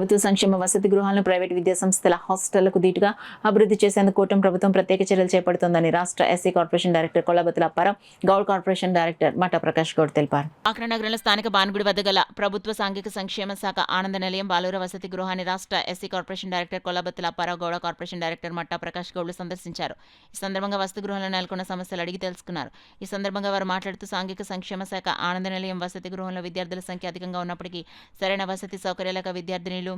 ప్రభుత్వ సంక్షేమ వసతి గృహాలను ప్రైవేటు విద్యా సంస్థల హాస్టళ్లకు దీటుగా అభివృద్ధి చేసేందుకు కూటమి ప్రభుత్వం ప్రత్యేక చర్యలు చేపడుతోందని రాష్ట్ర SC corporation director Kollabathula Apparao, Goud corporation director Matha Prakash Goud తెలిపారు. ఆక్రా నగరంలో స్థానిక బాన్గుడి వద్ద గల ప్రభుత్వ సాంఘిక సంక్షేమ శాఖ ఆనంద నిలయం బాలుర వసతి గృహాన్ని రాష్ట్ర SC corporation director Kollabathula Apparao, Gouda corporation director Matha Prakash గౌడ్లు సందర్శించారు. ఈ సందర్భంగా వసతి గృహంలో నెలకొన్న సమస్యలు అడిగి తెలుసుకున్నారు. ఈ సందర్భంగా వారు మాట్లాడుతూ సాంఘిక సంక్షేమ శాఖ ఆనంద నిలయం వసతి గృహంలో విద్యార్థుల సంఖ్య అధికంగా ఉన్నప్పటికీ సరైన వసతి సౌకర్యాలకు విద్యార్థినులు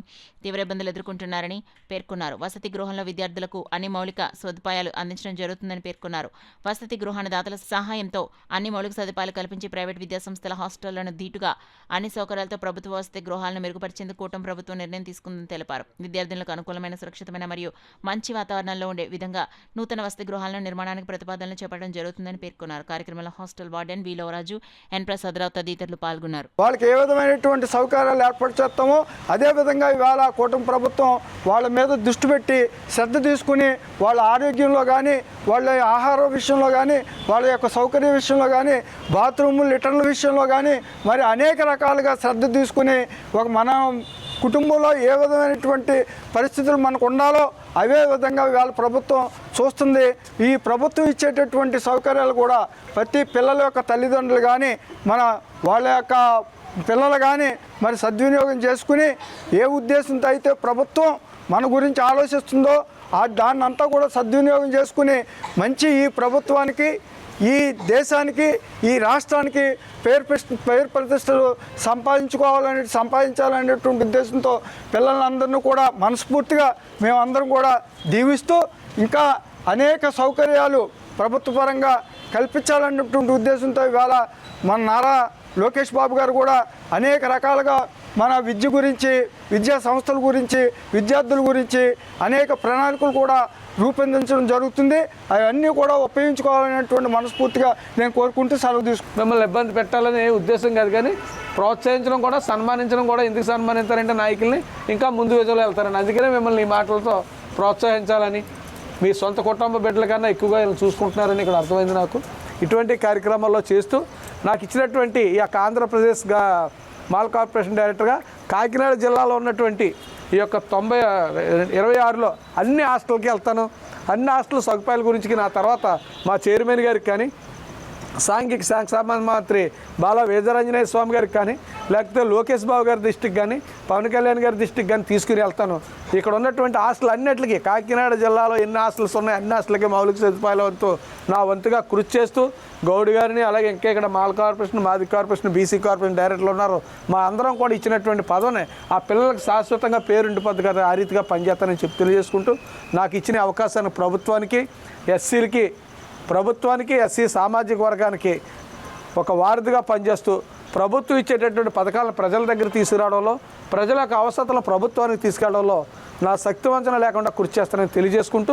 తీవ్ర ఇబ్బందులు ఎదుర్కొంటున్నారని పేర్కొన్నారు. వసతి గృహంలో విద్యార్థులకు అన్ని మౌలిక సదుపాయాలు అందించడం జరుగుతుందని పేర్కొన్నారు. వసతి గృహాన్ని దాతల సహాయంతో అన్ని మౌలిక సదుపాయాలు కల్పించి ప్రైవేట్ విద్యాసంస్థల హాస్టళ్లను దీటుగా అన్ని సౌకర్యాలతో ప్రభుత్వ వసతి గృహాలను మెరుగుపరిచేందుకు కూటమి ప్రభుత్వం నిర్ణయం తీసుకుందని తెలిపారు. విద్యార్థులకు అనుకూలమైన, సురక్షితమైన మరియు మంచి వాతావరణంలో ఉండే విధంగా నూతన వసతి గృహాలను నిర్మాణానికి ప్రతిపాదనలు చేపట్టడం జరుగుతుందని పేర్కొన్నారు. కార్యక్రమంలో హాస్టల్ వార్డెన్ వి లోవరాజు, ఎన్ ప్రసాదరావు తదితరులు పాల్గొన్నారు. వాళ్ళకి ఏ విధమైనటువంటి సౌకర్యాలు ఏర్పాటు చేస్తామో అదేవిధంగా ఇవాళ కూటమి ప్రభుత్వం వాళ్ళ మీద దృష్టి పెట్టి శ్రద్ధ తీసుకుని వాళ్ళ ఆరోగ్యంలో కానీ, వాళ్ళ ఆహార విషయంలో కానీ, వాళ్ళ యొక్క సౌకర్య విషయంలో కానీ, బాత్రూములు లిటర్ల విషయంలో కానీ మరి అనేక రకాలుగా శ్రద్ధ తీసుకుని మన కుటుంబంలో ఏ విధమైనటువంటి పరిస్థితులు మనకు ఉండాలో అవే విధంగా వాళ్ళ ప్రభుత్వం చూస్తుంది. ఈ ప్రభుత్వం ఇచ్చేటటువంటి సౌకర్యాలు కూడా ప్రతి పిల్లల యొక్క తల్లిదండ్రులు కానీ వాళ్ళ యొక్క పిల్లలు కానీ మరి సద్వినియోగం చేసుకుని ఏ ఉద్దేశంతో అయితే ప్రభుత్వం మన గురించి ఆలోచిస్తుందో దాన్ని అంతా కూడా సద్వినియోగం చేసుకుని మంచి ఈ ప్రభుత్వానికి, ఈ దేశానికి, ఈ రాష్ట్రానికి పేరు ప్రతిష్టలు సంపాదించాలనేటువంటి ఉద్దేశంతో పిల్లలందరినీ కూడా మనస్ఫూర్తిగా మేమందరం కూడా దీవిస్తూ ఇంకా అనేక సౌకర్యాలు ప్రభుత్వ పరంగా కల్పించాలనేటువంటి ఉద్దేశంతో ఇవాళ మన నారా లోకేష్ బాబు గారు కూడా అనేక రకాలుగా మన విద్య గురించి, విద్యా సంస్థల గురించి, విద్యార్థుల గురించి అనేక ప్రణాళికలు కూడా రూపొందించడం జరుగుతుంది. అవన్నీ కూడా ఉపయోగించుకోవాలనేటువంటి మనస్ఫూర్తిగా నేను కోరుకుంటూ సెలవు తీసుకుంటాను. మిమ్మల్ని ఇబ్బంది పెట్టాలనే ఉద్దేశం కాదు, కానీ ప్రోత్సహించడం కూడా, సన్మానించడం కూడా. ఎందుకు సన్మానిస్తారంటే నాయకుల్ని ఇంకా ముందు విజయంలో వెళ్తారని. అందుకనే మిమ్మల్ని ఈ మాటలతో ప్రోత్సహించాలని, మీ సొంత కుటుంబ బిడ్డల కన్నా ఎక్కువగా చూసుకుంటున్నారని ఇక్కడ అర్థమైంది నాకు. ఇటువంటి కార్యక్రమాల్లో చేస్తూ నాకు ఇచ్చినటువంటి ఈ యొక్క ఆంధ్రప్రదేశ్ మాల్ కార్పొరేషన్ డైరెక్టర్గా కాకినాడ జిల్లాలో ఉన్నటువంటి ఈ యొక్క 26లో అన్ని హాస్టల్కి వెళ్తాను. అన్ని హాస్టల్ సదుపాయాల గురించి నా తర్వాత మా చైర్మన్ గారికి కానీ, సాంఘిక సంక్షేమ మంత్రి బాలా వీరాంజనేయ స్వామి గారికి కానీ, లేకపోతే లోకేష్ బాబు గారి దృష్టికి కానీ, పవన్ కళ్యాణ్ గారి దృష్టికి కానీ తీసుకుని వెళ్తాను. ఇక్కడ ఉన్నటువంటి హాస్టల్ అన్నింటికి, కాకినాడ జిల్లాలో ఎన్ని హాస్టల్స్ ఉన్నాయి అన్ని హాస్టల్కి మౌలిక సదుపాయాల వంతు నా వంతుగా కృషి చేస్తూ గౌడ్ గారిని, అలాగే ఇంకా ఇక్కడ మాల్ కార్పొరేషన్, మాది కార్పొరేషన్, బీసీ కార్పొరేషన్ డైరెక్టర్లు ఉన్నారు, మా అందరం కూడా ఇచ్చినటువంటి పదవిని ఆ పిల్లలకు శాశ్వతంగా పేరుండిపోద్ది కదా, ఆ రీతిగా పనిచేస్తానని చెప్పి తెలియజేసుకుంటూ నాకు ఇచ్చిన అవకాశాన్ని ప్రభుత్వానికి ఎస్సీ సామాజిక వర్గానికి ఒక వారధిగా పనిచేస్తూ ప్రభుత్వం ఇచ్చేటటువంటి పథకాలను ప్రజల దగ్గర తీసుకురావడంలో, ప్రజల యొక్క అవసరాలను ప్రభుత్వానికి తీసుకెళ్లడంలో నా శక్తివంచన లేకుండా కృషి చేస్తానని తెలియజేసుకుంటూ